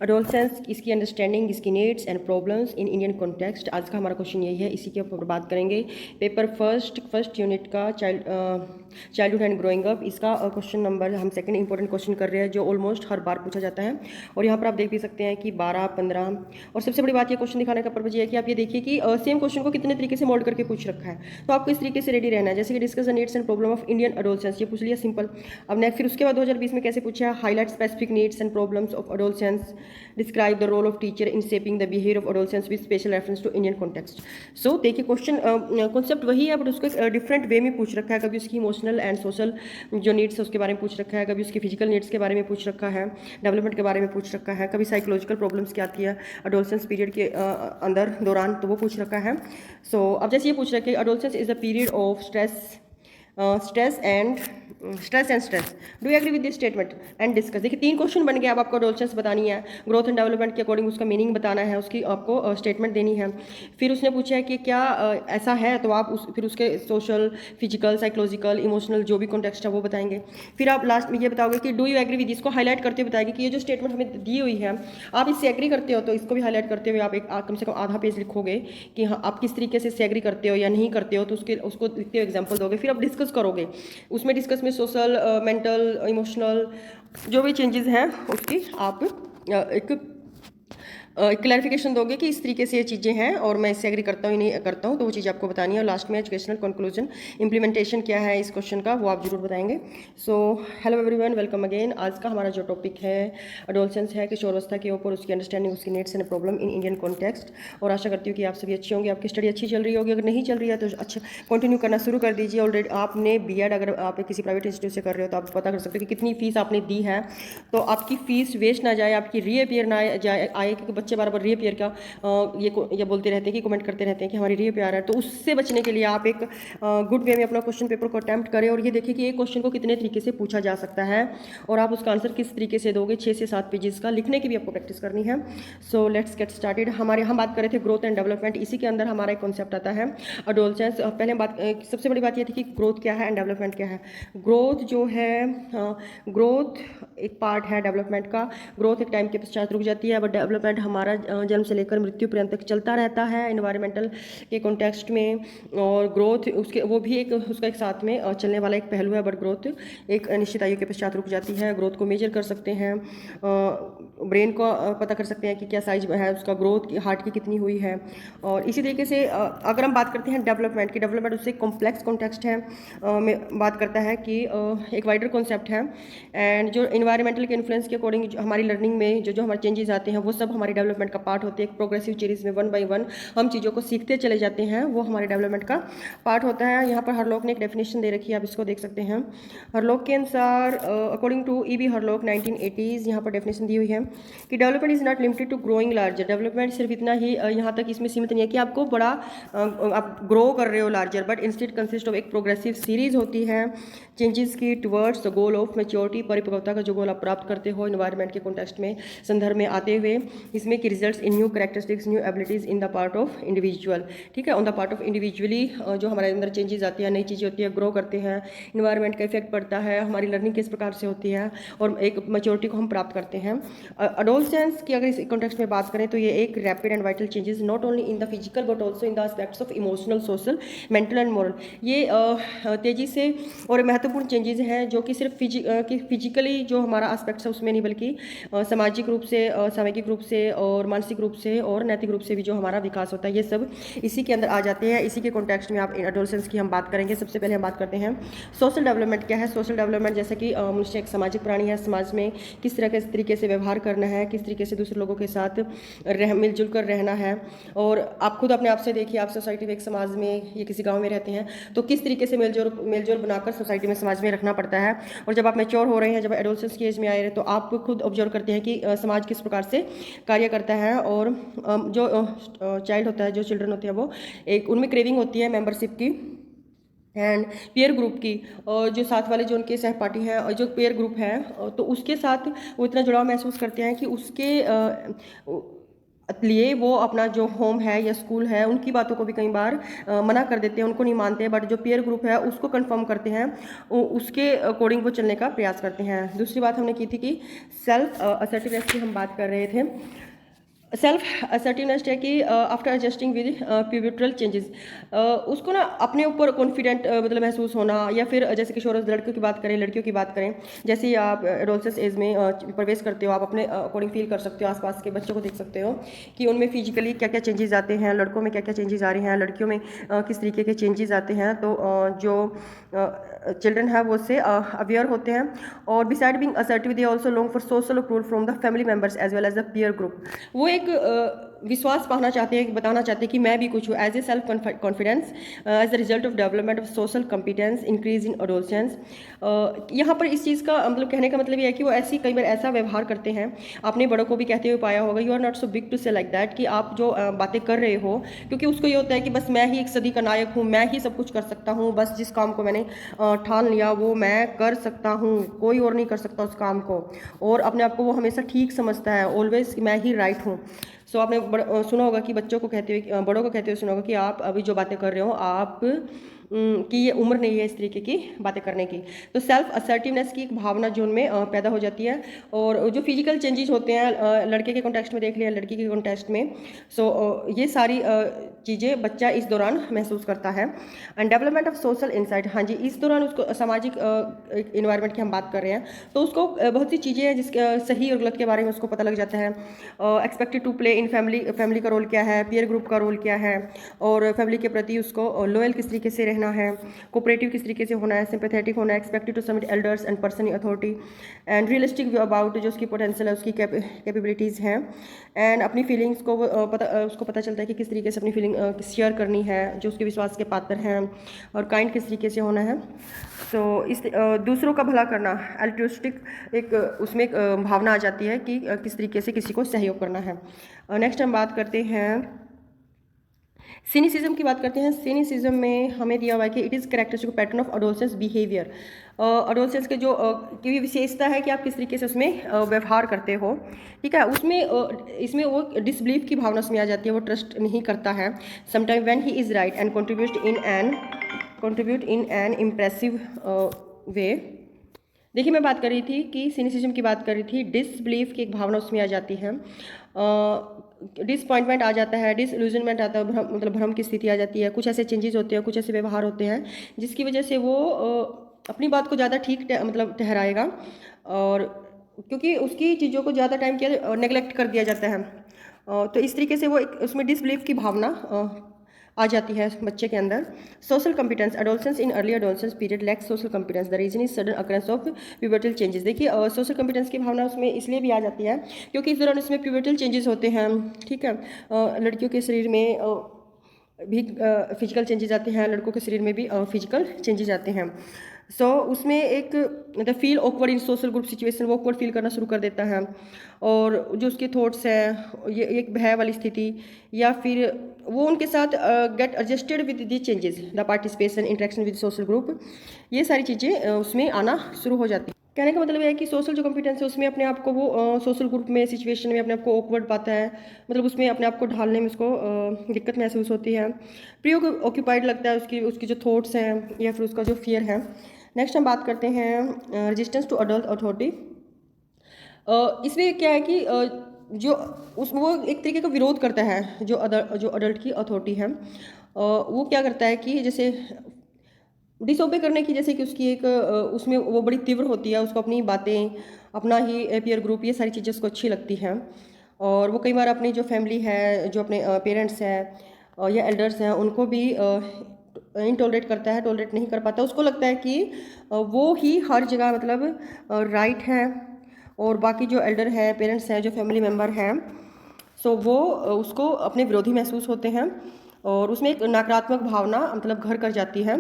Adolescence, इसकी understanding, इसकी needs and problems in Indian context. आज का हमारा क्वेश्चन यही है, इसी के ऊपर बात करेंगे। पेपर फर्स्ट यूनिट का चाइल्डहुड एंड ग्रोइंग अप, इसका क्वेश्चन नंबर हम सेकंड इंपॉर्टेंट क्वेश्चन कर रहे हैं, जो ऑलमोस्ट हर बार पूछा जाता है। और यहाँ पर आप देख भी सकते हैं कि 12, 15, और सबसे बड़ी बात ये क्वेश्चन दिखाने का पर्पज ये है कि आप ये देखिए कि सेम क्वेश्चन को कितने तरीके से मोल्ड करके पूछ रखा है, तो आपको इस तरीके से रेडी रहना है। जैसे कि discuss the needs and problem of Indian adolescence, ये पूछ लिया सिंपल। अब नेक्स्ट फिर उसके बाद 2020 में कैसे पूछा, highlight specific needs and problems of adolescence, describe the role of teacher in shaping the behaviour of adolescence with special reference to Indian context. So देखिए क्वेश्चन कॉन्सेप्ट वही है, बट उसको डिफरेंट वे में पूछ रखा है। कभी उसकी इमोशनल एंड सोशल जो नीड्स है उसके बारे में पूछ रखा है, कभी उसकी फिजिकल नीड्स के बारे में पूछ रखा है, डेवलपमेंट के बारे में पूछ रखा है, कभी साइकोलॉजिकल प्रॉब्लम्स क्या आती है अडोलसेंस पीरियड के अंदर दौरान, तो वो पूछ रखा है। सो अब जैसे ये पूछ रखा है कि adolescence is a period of stress. Do you agree with this statement and discuss. देखिए 3 क्वेश्चन बन गए। अब आपको अडोलसेंस बतानी है, ग्रोथ एंड डेवलपमेंट के अकॉर्डिंग उसका मीनिंग बताना है, उसकी आपको स्टेटमेंट देनी है। फिर उसने पूछा है कि क्या ऐसा है, तो आप फिर उसके सोशल, फिजिकल, साइकोलॉजिकल, इमोशनल जो भी कॉन्टेक्स्ट है वो बताएंगे। फिर आप लास्ट में ये बताओगे कि डू यू एग्री विद, इसको हाईलाइट करते हुए बताएंगे कि ये जो स्टेटमेंट हमें दी हुई है आप इससे एग्री करते हो, तो इसको भी हाईलाइट करते हुए आप कम से कम आधा पेज लिखोगे कि हाँ आप किस तरीके से इससे एग्री करते हो या नहीं करते हो, तो उसको लिखते हुए एग्जाम्पल दोगे। फिर आप डिस्कस करोगे, उसमें डिस्कस में सोशल, मेंटल, इमोशनल जो भी चेंजेस हैं उसकी आप एक क्लैरिफिकेशन दोगे कि इस तरीके से ये चीज़ें हैं और मैं इससे एग्री करता हूँ नहीं करता हूँ, तो वो चीज़ आपको बतानी है। और लास्ट में एजुकेशनल कंक्लूजन, इंप्लीमेंटेशन क्या है इस क्वेश्चन का, वो आप जरूर बताएंगे। So hello everyone, welcome again. आज का हमारा जो टॉपिक है अडोलसेंस है, किशोरावस्था के ऊपर, उसकी अंडरस्टैंडिंग, उसकी needs and problem in Indian context. और आशा करती हूँ कि आप सभी अच्छे होंगे, आपकी स्टडी अच्छी चल रही होगी। अगर नहीं चल रही है तो अच्छा कंटिन्यू करना शुरू कर दीजिए। ऑलरेडी आपने बीएड अगर आप किसी प्राइवेट इंस्टीट्यूट से कर रहे हो तो आप पता कर सकते हो कि कितनी फीस आपने दी है, तो आपकी फीस वेस्ट ना जाए, आपकी रीअपियर ना जाए आए, क्योंकि बच्चे बार बार रीअपियर का ये बोलते रहते हैं कि कमेंट करते रहते हैं कि हमारी रीअपियर है, तो उससे बचने के लिए आप एक गुड वे में अपना क्वेश्चन पेपर को अटैम्प्ट करें और ये देखिए कि एक क्वेश्चन को कितने तरीके से पूछा जा सकता है और आप उसका आंसर किस तरीके से दोगे। 6 से 7 पेजेस का लिखने की भी आपको प्रैक्टिस करनी है। So let's get started. हम बात कर रहे थे ग्रोथ एंड डेवलपमेंट, इसी के अंदर हमारा एक कॉन्सेप्ट आता है अडोलसेंस। पहले सबसे बड़ी बात ये थी कि ग्रोथ क्या है एंड डेवलपमेंट क्या है। ग्रोथ जो है, ग्रोथ एक पार्ट है डेवलपमेंट का। ग्रोथ एक टाइम के पश्चात रुक जाती है, बट डेवलपमेंट हमारा जन्म से लेकर मृत्यु पर्यंत तक चलता रहता है एनवायरमेंटल के कॉन्टेक्स्ट में। और ग्रोथ उसके वो भी एक उसका एक साथ में चलने वाला एक पहलू है, बट ग्रोथ एक निश्चित आयु के पश्चात रुक जाती है। ग्रोथ को मेजर कर सकते हैं, ब्रेन को पता कर सकते हैं कि क्या साइज है उसका, ग्रोथ हार्ट की कितनी हुई है। और इसी तरीके से अगर हम बात करते हैं डेवलपमेंट की, डेवलपमेंट उससे कॉम्प्लेक्स कॉन्टेक्स्ट है, में बात करता है कि एक वाइडर कॉन्सेप्ट है। एंड जो इन्वायरमेंटल के इन्फ्लुएंस के अकॉर्डिंग हमारी लर्निंग में जो हमारे चेंजेस आते हैं वो सब हमारी डेवलपमेंट का पार्ट होते हैं। एक प्रोग्रेसिव सीरीज में 1 बाय 1 हम चीज़ों को सीखते चले जाते हैं, वो हमारे डेवलपमेंट का पार्ट होता है। यहाँ पर हरलोक ने एक डेफिनेशन दे रखी है, आप इसको देख सकते हैं। हरलोक के अनुसार according to E B Hurlock 1980s, यहाँ पर डेफिनेशन दी हुई है कि development is not limited to growing larger. Development सिर्फ इतना ही यहाँ तक इसमें सीमित नहीं है कि आपको बड़ा आप ग्रो कर रहे हो larger, but instead consist of एक प्रोग्रेसिव सीरीज होती है चेंजेस की towards the goal of maturity, परिपक्वता का जो गोल आप प्राप्त करते हो इन्वायरमेंट के कॉन्टेक्स्ट में संदर्भ में आते हुए। इसमें कि results in new characteristics, new abilities in the part of individual. ठीक है, on the part of individually जो हमारे अंदर चेंजेस आती है, नई चीज़ें होती है, ग्रो करते हैं, इन्वायरमेंट का इफेक्ट पड़ता है, हमारी लर्निंग किस प्रकार से होती है और एक मैच्योरिटी को हम प्राप्त करते हैं। अडोलसेंस की अगर इस कॉन्टेक्स्ट में बात करें तो ये एक rapid and vital changes not only in the physical but also in the aspects of emotional, social, mental and moral. ये तेजी से और महत्वपूर्ण चेंजेस हैं जो कि सिर्फ फिजिकली जो हमारा एस्पेक्ट्स है उसमें नहीं, बल्कि सामाजिक रूप से, सामाजिक रूप से और मानसिक रूप से और नैतिक रूप से भी जो हमारा विकास होता है, ये सब इसी के अंदर आ जाते हैं। इसी के कॉन्टेक्स्ट में आप एडोलसेंस की हम बात करेंगे। सबसे पहले हम बात करते हैं सोशल डेवलपमेंट क्या है। सोशल डेवलपमेंट जैसे कि मनुष्य एक सामाजिक प्राणी है, समाज में किस तरह के तरीके से व्यवहार करना है, किस तरीके से दूसरे लोगों के साथ मिलजुल कर रहना है। और आप खुद अपने आप से देखिए, आप सोसाइटी में, एक समाज में या किसी गाँव में रहते हैं तो किस तरीके से मेलजोल बनाकर सोसाइटी में, समाज में रखना पड़ता है। और जब आप मैच्योर हो रहे हैं, जब एडोलसेंस की एज में आए रहे, तो आप खुद ऑब्जर्व करते हैं कि समाज किस प्रकार से कार्य करता है। और जो चाइल्ड होता है, जो चिल्ड्रन होते हैं, वो एक उनमें क्रेविंग होती है मेंबरशिप की एंड पेयर ग्रुप की, और जो साथ वाले जो उनके सहपाठी हैं और जो पेयर ग्रुप है तो उसके साथ वो इतना जुड़ाव महसूस करते हैं कि उसके लिए वो अपना जो होम है या स्कूल है उनकी बातों को भी कई बार मना कर देते हैं, उनको नहीं मानते हैं, बट जो पीयर ग्रुप है उसको कंफर्म करते हैं, उसके अकॉर्डिंग वो चलने का प्रयास करते हैं। दूसरी बात हमने की थी कि सेल्फ असर्टिवनेस की हम बात कर रहे थे। सेल्फ असर्टिवनेस है कि after adjusting with pivotal changes, उसको ना अपने ऊपर कॉन्फिडेंट मतलब महसूस होना, या फिर जैसे किशोर लड़कियों की बात करें, लड़कियों की बात करें, जैसे ही आप एडोलसेंस एज में प्रवेश करते हो, आप अपने अकॉर्डिंग फील कर सकते हो, आसपास के बच्चों को देख सकते हो कि उनमें फिजिकली क्या क्या चेंजेस आते हैं, लड़कों में क्या क्या चेंजेस आ रहे हैं, लड़कियों में किस तरीके के चेंजेस आते हैं। तो जो चिल्ड्रन है वो उससे अवेयर होते हैं। और beside being assertive they also long for social approval from the family members as well as the peer group. वो एक विश्वास पाना चाहते हैं, बताना चाहते हैं कि मैं भी कुछ हूँ, as a self confidence as the result of development of social competence increase in adolescence. यहाँ पर इस चीज़ का मतलब कहने का मतलब ये है कि वो ऐसी कई बार ऐसा व्यवहार करते हैं, आपने बड़ों को भी कहते हुए पाया होगा, you are not so big to say like that, कि आप जो बातें कर रहे हो, क्योंकि उसको ये होता है कि बस मैं ही एक सदी का नायक हूँ, मैं ही सब कुछ कर सकता हूँ, बस जिस काम को मैंने ठान लिया वो मैं कर सकता हूँ, कोई और नहीं कर सकता उस काम को, और अपने आप को वो हमेशा ठीक समझता है, ऑलवेज मैं ही राइट हूँ। सो आपने सुना होगा कि बच्चों को कहते हुए, बड़ों को कहते हुए सुना होगा कि आप अभी जो बातें कर रहे हो आप कि ये उम्र नहीं है इस तरीके की बातें करने की। तो सेल्फ असर्टिवनेस की एक भावना जो उनमें पैदा हो जाती है। और जो फिजिकल चेंजेस होते हैं लड़के के कॉन्टेक्स्ट में देख लिया, लड़की के कॉन्टेक्स्ट में, सो ये सारी चीज़ें बच्चा इस दौरान महसूस करता है। And development of social insight, हाँ जी, इस दौरान उसको सामाजिक इन्वायरमेंट की हम बात कर रहे हैं, तो उसको बहुत सी चीज़ें हैं जिसके सही और गलत के बारे में उसको पता लग जाता है। Expected to play in family, family का रोल क्या है, पीयर ग्रुप का रोल क्या है, और फैमिली के प्रति उसको लॉयल किस तरीके से रहना है, कोऑपरेटिव किस तरीके से होना है, सिंपैथेटिक होना है, expected to submit elders and person in authority, and realistic view about जो उसकी पोटेंशियल है, उसकी कैपेबिलिटीज़ हैं, एंड अपनी फीलिंग्स को उसको पता चलता है कि किस तरीके से अपनी फीलिंग शेयर करनी है, जो उसके विश्वास के पात्र हैं, और काइंड किस तरीके से होना है। तो इस दूसरों का भला करना, अल्ट्रुइस्टिक एक उसमें एक भावना आ जाती है कि किस तरीके से किसी को सहयोग करना है। नेक्स्ट हम बात करते हैं सिनिसिज्म की बात करते हैं। सिनिसिज्म में हमें दिया हुआ है कि it is characteristic pattern of adolescence behaviour. Adolescence के जो की विशेषता है कि आप किस तरीके से उसमें व्यवहार करते हो, ठीक है, उसमें इसमें वो डिसबिलीफ की भावना उसमें आ जाती है, वो ट्रस्ट नहीं करता है। Sometime when he is right and contribute in an impressive way. देखिए मैं बात कर रही थी कि सिनिसिज्म की बात कर रही थी, डिसबिलीफ की एक भावना उसमें आ जाती है, डिसपॉइंटमेंट आ जाता है, डिसइल्यूजनमेंट आता है, मतलब भ्रम की स्थिति आ जाती है, कुछ ऐसे चेंजेस होते हैं, कुछ ऐसे व्यवहार होते हैं जिसकी वजह से वो अपनी बात को ज़्यादा ठीक मतलब ठहराएगा, और क्योंकि उसकी चीज़ों को ज़्यादा टाइम क्या नेगलेक्ट कर दिया जाता है। तो इस तरीके से वो एक उसमें डिसबिलीफ की भावना आ जाती है बच्चे के अंदर। Social competence, adolescence in early adolescence period lacks social competence, the reason is sudden occurrence of pubertal changes. देखिए सोशल कॉम्पिटेंस की भावना उसमें इसलिए भी आ जाती है क्योंकि इस दौरान इसमें प्यूबर्टल चेंजेस होते हैं, ठीक है, लड़कियों के शरीर में भी फिजिकल चेंजेस आते हैं, लड़कों के शरीर में भी फिजिकल चेंजेस आते हैं। सो उसमें एक मतलब feel awkward in social group situation, वो ऑकवर्ड फील करना शुरू कर देता है, और जो उसके थॉट्स हैं, ये एक भय वाली स्थिति, या फिर वो उनके साथ get adjusted with the changes, the participation, interaction with social group, ये सारी चीज़ें उसमें आना शुरू हो जाती हैं। कहने का मतलब यह है कि सोशल जो कॉम्पिटेंस है उसमें अपने आप को वो सोशल ग्रुप में, सिचुएशन में अपने आप को ऑकवर्ड पाता है, मतलब उसमें अपने आप को ढालने में उसको दिक्कत महसूस होती है, प्री ऑक्यूपाइड लगता है, उसकी उसकी जो थॉट्स हैं या फिर उसका जो फियर है। नेक्स्ट हम बात करते हैं रेजिस्टेंस टू अडल्ट अथॉरिटी। इसमें क्या है कि जो वो एक तरीके का विरोध करता है, जो अडल्ट की अथॉरिटी है, वो क्या करता है कि जैसे डिसओबे करने की, जैसे कि उसकी एक उसमें वो बड़ी तीव्र होती है, उसको अपनी बातें, अपना ही पीयर ग्रुप, ये सारी चीज़ें उसको अच्छी लगती हैं, और वो कई बार अपनी जो फैमिली है, जो अपने पेरेंट्स हैं या एल्डर्स हैं, उनको भी इनटॉलरेट करता है, टॉलरेट नहीं कर पाता। उसको लगता है कि वो ही हर जगह मतलब राइट है, और बाकी जो एल्डर हैं, पेरेंट्स हैं, जो फैमिली मेम्बर हैं, सो वो उसको अपने विरोधी महसूस होते हैं, और उसमें एक नकारात्मक भावना मतलब घर कर जाती है।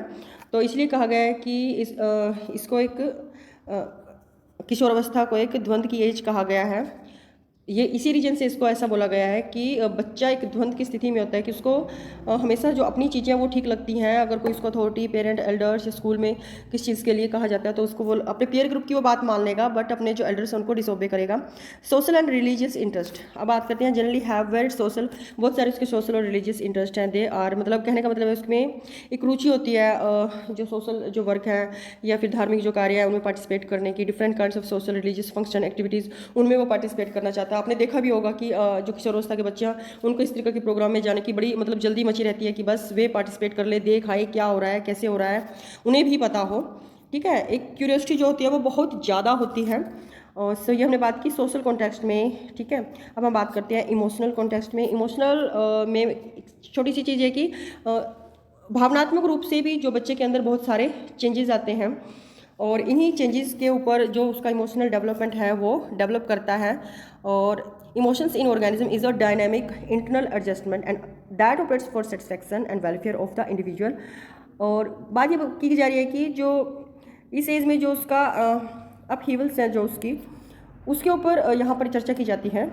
तो इसलिए कहा गया है कि इसको एक किशोरावस्था को एक द्वंद्व की एज कहा गया है। ये इसी रीजन से इसको ऐसा बोला गया है कि बच्चा एक द्वंद की स्थिति में होता है कि उसको हमेशा जो अपनी चीज़ें वो ठीक लगती हैं, अगर कोई उसको अथॉरिटी, पेरेंट, एल्डर्स या स्कूल में किस चीज़ के लिए कहा जाता है तो उसको वो अपने पीयर ग्रुप की वो बात मान लेगा, बट अपने जो एल्डर्स हैं उनको डिसोबे करेगा। सोशल एंड रिलीजियस इंटरेस्ट, अब बात करते हैं जनरली हैव वेरी सोशल, बहुत सारे उसके सोशल और रिलीजियस इंटरेस्ट हैं। दे आर, मतलब कहने का मतलब है उसमें एक रुचि होती है जो सोशल जो वर्क है या फिर धार्मिक जो कार्य है उनमें पार्टिसिपेट करने की, different kinds of social religious function activities उनमें वो पार्टिसिपेट करना चाहता है। आपने देखा भी होगा कि जो किशोरावस्था के बच्चे हैं उनको इस तरीके के प्रोग्राम में जाने की बड़ी मतलब जल्दी मची रहती है कि बस वे पार्टिसिपेट कर ले, देख आए क्या हो रहा है, कैसे हो रहा है, उन्हें भी पता हो। ठीक है, एक क्यूरियोसिटी जो होती है वो बहुत ज़्यादा होती है। और सो ये हमने बात की सोशल कॉन्टेक्स्ट में। ठीक है, अब हम बात करते हैं इमोशनल कॉन्टेक्स्ट में। इमोशनल में एक छोटी सी चीज़ है कि भावनात्मक रूप से भी जो बच्चे के अंदर बहुत सारे चेंजेस आते हैं और इन्हीं चेंजेस के ऊपर जो उसका इमोशनल डेवलपमेंट है वो डेवलप करता है। और emotions in organism is a dynamic internal adjustment and that operates for satisfaction and welfare of the individual. और बात ये की जा रही है कि जो इस एज में जो उसका अपहीवल्स हैं जो उसके ऊपर यहाँ पर चर्चा की जाती है।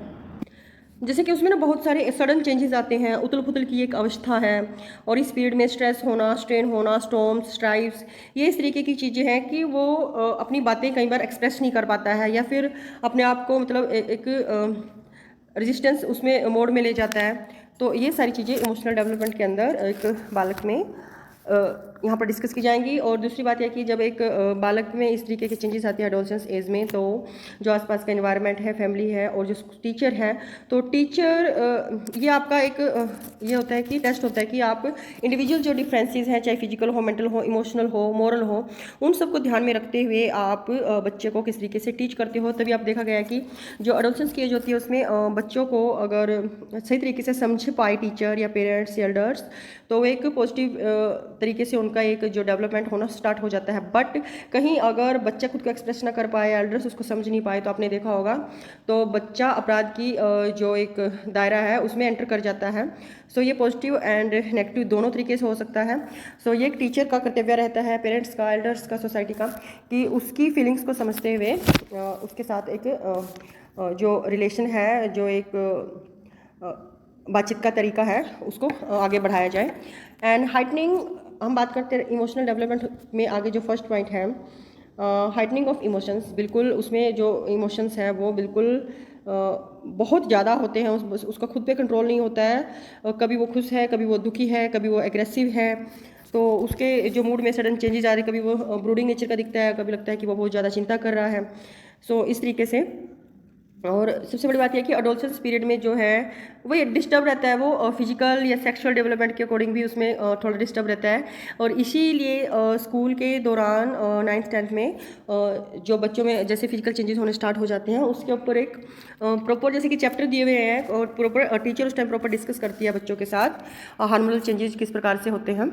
जैसे कि उसमें ना बहुत सारे सडन चेंजेस आते हैं, उथल पुथल की एक अवस्था है, और इस पीरियड में स्ट्रेस होना, स्ट्रेन होना, स्टॉर्म्स, स्ट्राइव्स, ये इस तरीके की चीज़ें हैं कि वो अपनी बातें कई बार एक्सप्रेस नहीं कर पाता है या फिर अपने आप को मतलब एक रेजिस्टेंस उसमें मोड में ले जाता है। तो ये सारी चीज़ें इमोशनल डेवलपमेंट के अंदर एक बालक में यहाँ पर डिस्कस की जाएंगी। और दूसरी बात यह कि जब एक बालक में इस तरीके के चेंजेस आते हैं एडोलसेंस एज में, तो जो आसपास का एनवायरनमेंट है, फैमिली है और जो टीचर है, तो टीचर ये आपका एक ये होता है कि टेस्ट होता है कि आप इंडिविजुअल जो डिफरेंसेस हैं, चाहे फिजिकल हो, मेंटल हो, इमोशनल हो, मॉरल हो, उन सबको ध्यान में रखते हुए आप बच्चे को किस तरीके से टीच करते हो। तभी आप देखा गया कि जो एडोलसेंस की एज होती है उसमें बच्चों को अगर सही तरीके से समझ पाए टीचर या पेरेंट्स या एल्डर्स, तो एक पॉजिटिव तरीके से उनका एक जो डेवलपमेंट होना स्टार्ट हो जाता है। बट कहीं अगर बच्चा खुद को एक्सप्रेस ना कर पाए, एल्डर्स उसको समझ नहीं पाए, तो आपने देखा होगा तो बच्चा अपराध की जो एक दायरा है उसमें एंटर कर जाता है। सो ये पॉजिटिव एंड नेगेटिव दोनों तरीके से हो सकता है। सो ये एक टीचर का कर्तव्य रहता है, पेरेंट्स का, एल्डर्स का, सोसाइटी का, कि उसकी फीलिंग्स को समझते हुए उसके साथ एक जो रिलेशन है, जो एक बातचीत का तरीका है, उसको आगे बढ़ाया जाए। एंड हाइटनिंग, हम बात करते हैं इमोशनल डेवलपमेंट में आगे जो फर्स्ट पॉइंट है हाइटनिंग ऑफ इमोशंस। बिल्कुल उसमें जो इमोशंस हैं वो बिल्कुल बहुत ज़्यादा होते हैं, उसका खुद पे कंट्रोल नहीं होता है। कभी वो खुश है, कभी वो दुखी है, कभी वो एग्रेसिव है, तो उसके जो मूड में सडन चेंजेस आ रहे हैं, कभी वो ब्रूडिंग नेचर का दिखता है, कभी लगता है कि वो बहुत ज़्यादा चिंता कर रहा है। सो इस तरीके से। और सबसे बड़ी बात यह कि एडोलसेंस पीरियड में जो है वो ये डिस्टर्ब रहता है, वो फिजिकल या सेक्सुअल डेवलपमेंट के अकॉर्डिंग भी उसमें थोड़ा डिस्टर्ब रहता है। और इसीलिए स्कूल के दौरान 9th-10th में जो बच्चों में जैसे फिजिकल चेंजेस होने स्टार्ट हो जाते हैं, उसके ऊपर एक प्रॉपर जैसे कि चैप्टर दिए हुए हैं और प्रॉपर टीचर उस टाइम प्रॉपर डिस्कस करती है बच्चों के साथ हार्मोनल चेंजेस किस प्रकार से होते हैं।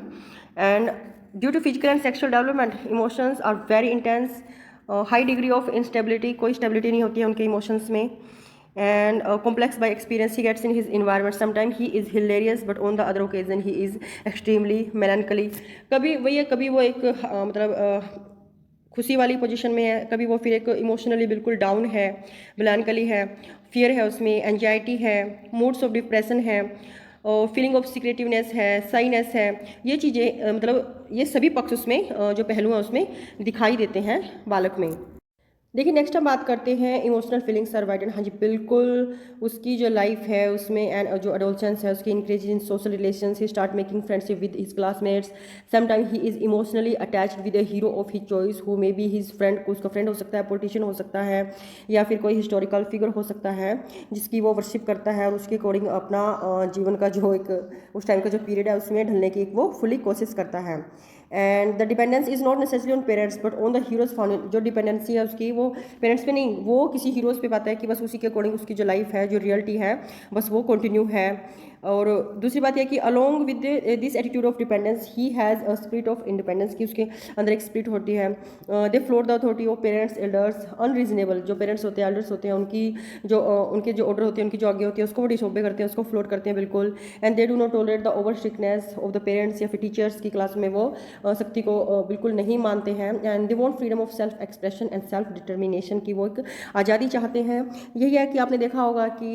And due to physical and sexual development emotions are very intense, high degree of instability, कोई स्टेबिलिटी नहीं होती है उनके इमोशंस में। And complex by experience, he gets in his environment, sometime he is hilarious but on the other occasion he is extremely melancholy. कभी वही है, कभी वो एक मतलब खुशी वाली पोजीशन में है, कभी वो फिर एक इमोशनली बिल्कुल डाउन है, मेलैंकली है, फियर है, उसमें एंजाइटी है, मूड्स ऑफ डिप्रेशन है, फीलिंग ऑफ सीक्रेटिवनेस है, साइनेस है। ये चीज़ें मतलब ये सभी पक्ष उसमें जो पहलू हैं उसमें दिखाई देते हैं बालक में। देखिए नेक्स्ट हम बात करते हैं इमोशनल फीलिंग्स सर्वाइडेड। हाँ जी बिल्कुल, उसकी जो लाइफ है उसमें एंड जो एडोलसेंस है उसकी increase in social relations, he start making friendship with his classmates, sometime he is emotionally attached with a hero of his choice who may be his friend, उसका फ्रेंड हो सकता है, politician हो सकता है, या फिर कोई हिस्टोरिकल फिगर हो सकता है जिसकी वो वर्शिप करता है और उसके अकॉर्डिंग अपना जीवन का जो एक उस टाइम का जो पीरियड है उसमें ढलने की वो फुली कोशिश करता है। And the dependence is not necessary on parents but on the heroes found, जो डिपेंडेंसी है उसकी वो पेरेंट्स पे नहीं, वो किसी हीरोज़ पे पाता है कि बस उसी के अकॉर्डिंग उसकी जो लाइफ है, जो रियलिटी है, बस वो कंटिन्यू है। और दूसरी बात यह कि along with this attitude of dependence he has a spirit of independence, की उसके अंदर एक स्पिरिट होती है। दे float the authority of parents elders unreasonable, जो पेरेंट्स होते हैं एल्डर्स होते हैं उनकी जो उनके जो ऑर्डर होते हैं, उनकी जो आगे होती है उसको वो डिसोबे करते हैं, उसको फ्लोट करते हैं बिल्कुल। And they do not tolerate the over strictness of the parents या फिर टीचर्स की क्लास में वो सख्ती को बिल्कुल नहीं मानते हैं। And they want freedom of self expression and self determination, की वो एक आज़ादी चाहते हैं। यही है कि आपने देखा होगा कि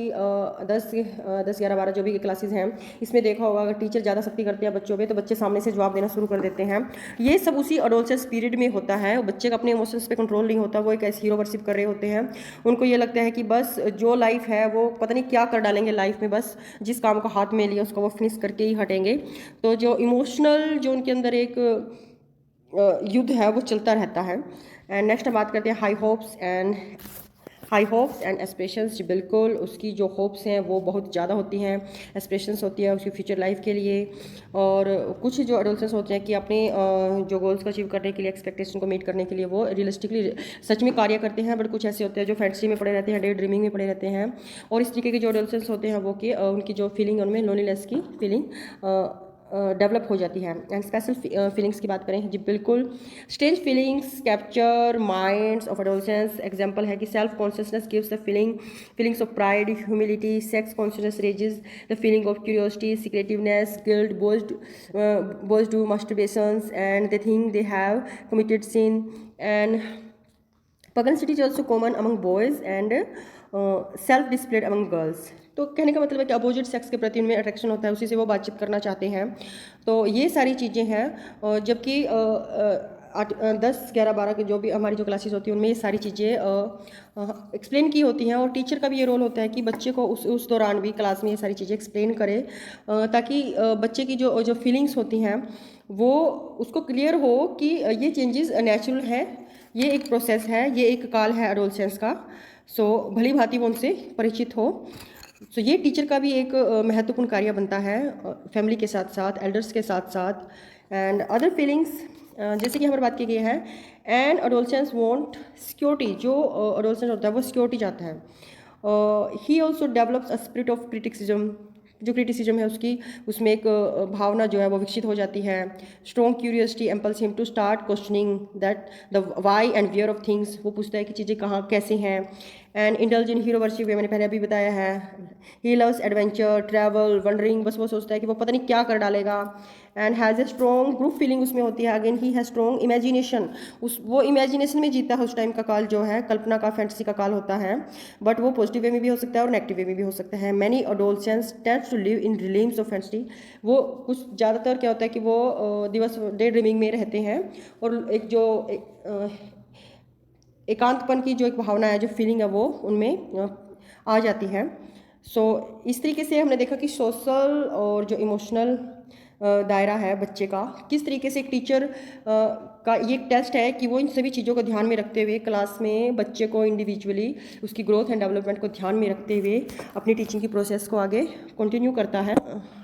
10, 11, 12 जो भी क्लासेस हैं इसमें देखा होगा अगर टीचर ज़्यादा सख्ती करते हैं बच्चों पे तो बच्चे सामने से जवाब देना शुरू कर देते हैं। ये सब उसी अडोलसेंस पीरियड में होता है। बच्चे का अपने इमोशंस पे कंट्रोल नहीं होता, वो एक ऐसे हीरो वर्शिप कर रहे होते हैं। उनको ये लगता है कि बस जो लाइफ है वो पता नहीं क्या कर डालेंगे लाइफ में, बस जिस काम को हाथ में लिया उसको वो फिनिश करके ही हटेंगे। तो जो इमोशनल जो उनके अंदर एक युद्ध है वो चलता रहता है। एंड नेक्स्ट हम बात करते हैं हाई होप्स एंड एस्पिरेशंस। जी बिल्कुल, उसकी जो होप्स हैं वो बहुत ज़्यादा होती हैं, एस्पिरेशंस होती है उसकी फ्यूचर लाइफ के लिए। और कुछ जो एडोलसेंस होते हैं कि अपने जो गोल्स को अचीव करने के लिए, एक्सपेक्टेशन को मीट करने के लिए वो रियलिस्टिकली सच में कार्य करते हैं। बट कुछ ऐसे होते हैं जो फैंटेसी में पड़े रहते हैं, डे ड्रीमिंग में पड़े रहते हैं। और इस तरीके के जो एडोलसेंस होते हैं वो कि उनकी जो फीलिंग उनमें लोनलीनेस की फीलिंग डेवलप हो जाती है। एंड स्पेशल फीलिंग्स की बात करें जी बिल्कुल, strange feelings capture minds of adolescence. Example है कि self consciousness gives the feelings of pride, humility. Sex consciousness raises the feeling of curiosity, secretiveness, guilt, both to masturbations and they think they have committed sin. And pugnacity is also common among boys and self displayed among girls. तो कहने का मतलब है कि opposite sex के प्रति उनमें attraction होता है, उसी से वो बातचीत करना चाहते हैं। तो ये सारी चीज़ें हैं। जबकि 10, 11, 12 के जो भी हमारी जो क्लासेस होती हैं उनमें ये सारी चीज़ें एक्सप्लेन की होती हैं। और टीचर का भी ये रोल होता है कि बच्चे को उस दौरान भी क्लास में ये सारी चीज़ें एक्सप्लेन करे, ताकि बच्चे की जो जो फीलिंग्स होती हैं वो उसको क्लियर हो कि ये चेंजेस नेचुरल है, ये एक प्रोसेस है, ये एक काल है एडोलसेंस का। सो भली भांति वो उनसे परिचित हो। सो ये टीचर का भी एक महत्वपूर्ण कार्य बनता है, फैमिली के साथ साथ, एल्डर्स के साथ साथ। एंड अदर फीलिंग्स जैसे कि हमारी बात की गई है, एंड अडोलसेंस वांट सिक्योरिटी। जो अडोलसेंस होता है वो सिक्योरिटी चाहता है। He also develops a spirit of criticism. जो क्रिटिसिज्म है उसकी उसमें एक भावना जो है वो विकसित हो जाती है। Strong curiosity impels him to start questioning that the why and where of things. वो पूछता है कि चीज़ें कहाँ कैसे हैं। And indulge in hero worship, मैंने पहले अभी बताया है। He loves adventure, travel, wandering. बस वो सोचता है कि वो पता नहीं क्या कर डालेगा। And has a strong group feeling उसमें होती है। Again he has strong imagination. वो इमेजिनेशन में जीता है उस टाइम का काल जो है, कल्पना का, फैंटेसी का काल होता है। बट वो पॉजिटिव वे में भी हो सकता है और नेगेटिव वे में भी हो सकता है। Many adolescence tends to live in dreams of fantasy. वो कुछ ज़्यादातर क्या होता है कि वो दिवस डे ड्रीमिंग में रहते हैं। और एक जो एकांतपन की जो एक भावना है, जो फीलिंग है, वो उनमें आ जाती है। सो इस तरीके से हमने देखा कि सोशल और जो इमोशनल दायरा है बच्चे का, किस तरीके से एक टीचर का ये एक टेस्ट है कि वो इन सभी चीज़ों को ध्यान में रखते हुए क्लास में बच्चे को इंडिविजुअली उसकी ग्रोथ एंड डेवलपमेंट को ध्यान में रखते हुए अपनी टीचिंग की प्रोसेस को आगे कंटिन्यू करता है।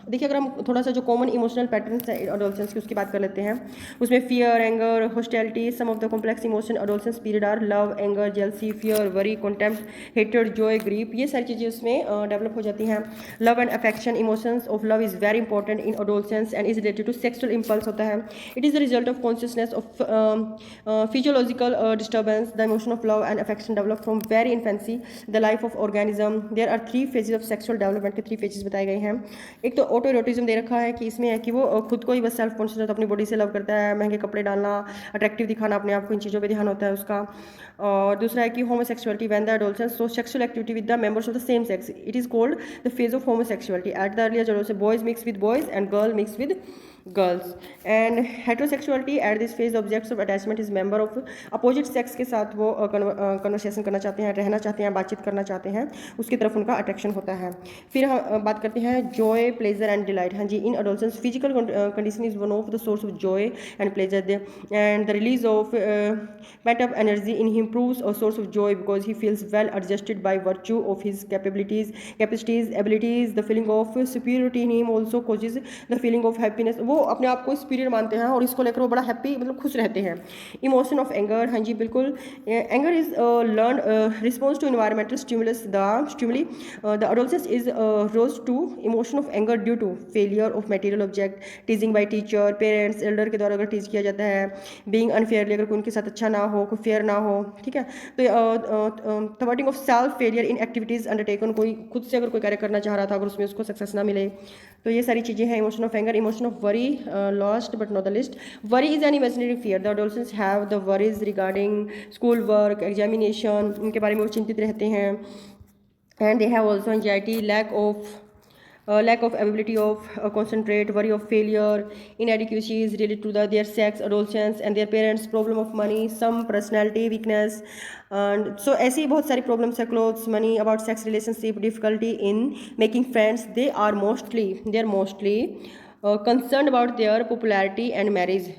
देखिए, अगर हम थोड़ा सा जो कॉमन इमोशनल पैटर्न्स है एडोलसेंस की उसकी बात कर लेते हैं, उसमें fear, anger, hostility. Some of the complex emotion adolescence period are love, anger, jealousy, fear, worry, contempt, hatred, joy, grief. ये सारी चीज़ें उसमें डेवलप हो जाती हैं। Love and affection, emotions of love is very important in adolescence and is related to sexual impulse होता है। It is the result of consciousness of physiological disturbance. The emotion of love and affection develop from very infancy the life of organism. There are 3 phases of sexual development के 3 phases बताए गए हैं। एक तो auto एरोटिज्म दे रखा है कि इसमें है कि वो खुद को ही बस सेल्फ कॉन्शियस अपनी बॉडी से लव करता है, महंगे कपड़े डालना, अट्रैक्टिव दिखाना अपने आप को, इन चीज़ों पे ध्यान होता है उसका। और दूसरा है कि homosexuality, when the adolescence so sexual activity with the members of the same sex, it is called the phase of homosexuality. At the earlier adolescence boys mix with boys and girl mix with girls. And heterosexuality, at this phase objects of attachment is member of opposite sex के साथ वो conversation करना चाहते हैं, रहना चाहते हैं, बातचीत करना चाहते हैं, उसकी तरफ उनका अट्रैक्शन होता है। फिर हम बात करते हैं जॉय, प्लेजर एंड डिलाइट। हाँ जी, in adolescence physical condition is one of the source of joy and pleasure and the release of pent up energy in him proves a source of joy because he feels well adjusted by virtue of his capacities, abilities. The feeling of superiority in him also causes the feeling of happiness. वो वो अपने आप को superior मानते हैं और इसको लेकर वो बड़ा हैप्पी मतलब खुश रहते हैं। इमोशन ऑफ एंगर, हाँ जी बिल्कुल, anger is learn response to environmental stimuli the adolescence is rose to emotion of anger due to failure of material object, teasing by teacher, parents, elder के द्वारा अगर टीज किया जाता है, बीइंग अनफेयरली, अगर कोई उनके साथ अच्छा ना हो, कोई फेयर ना हो, ठीक है। तो thoughting of self failure in activities undertaken, कोई खुद से अगर कोई कार्य करना चाह रहा था अगर उसमें उसको सक्सेस ना मिले, तो ये सारी चीज़ें हैं emotion of anger. Emotion of worry, last but not the list, worry is an imaginary fear, the adolescents have the worries regarding school work, examination, उनके बारे में वो चिंतित रहते हैं। And they have also anxiety, lack of ability of concentrate, worry of failure, inadequacies related to their sex, adolescence and their parents, problem of money, some personality weakness, and so ऐसी ही बहुत सारी problems है, clothes, money, about sex relationship, difficulty in making friends. They are mostly concerned about their popularity and marriage.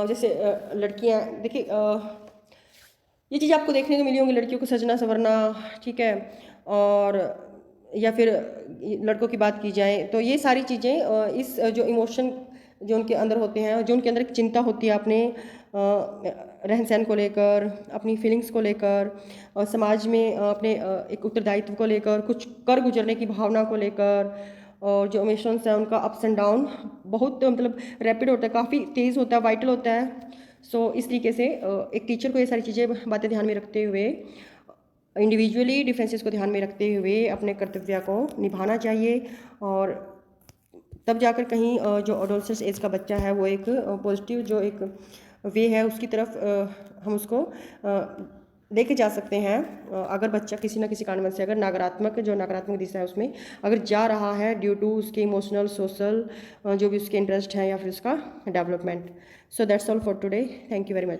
जैसे लड़कियां देखिए, ये चीज़ आपको देखने को मिली होंगी, लड़कियों को सजना संवरना, ठीक है, और या फिर लड़कों की बात की जाए तो ये सारी चीज़ें इस जो इमोशन जो उनके अंदर होते हैं, जो उनके अंदर एक चिंता होती है अपने रहन सहन को लेकर, अपनी फीलिंग्स को लेकर, और समाज में अपने एक उत्तरदायित्व को लेकर, कुछ कर गुजरने की भावना को लेकर, और जो इमोशंस हैं उनका अप्स एंड डाउन बहुत मतलब रैपिड होता है, काफ़ी तेज़ होता है, वाइटल होता है। सो इस तरीके से एक टीचर को ये सारी चीज़ें बातें ध्यान में रखते हुए, इंडिविजुअली डिफरेंसेस को ध्यान में रखते हुए अपने कर्तव्य को निभाना चाहिए, और तब जाकर कहीं जो एडोलसेंस एज का बच्चा है वो एक पॉजिटिव जो एक वे है उसकी तरफ हम उसको लेके जा सकते हैं। अगर बच्चा किसी न किसी कारणवश से अगर नकारात्मक दिशा है उसमें अगर जा रहा है ड्यू टू उसके इमोशनल सोशल जो भी उसके इंटरेस्ट हैं या फिर उसका development. So that's all for today, thank you very much.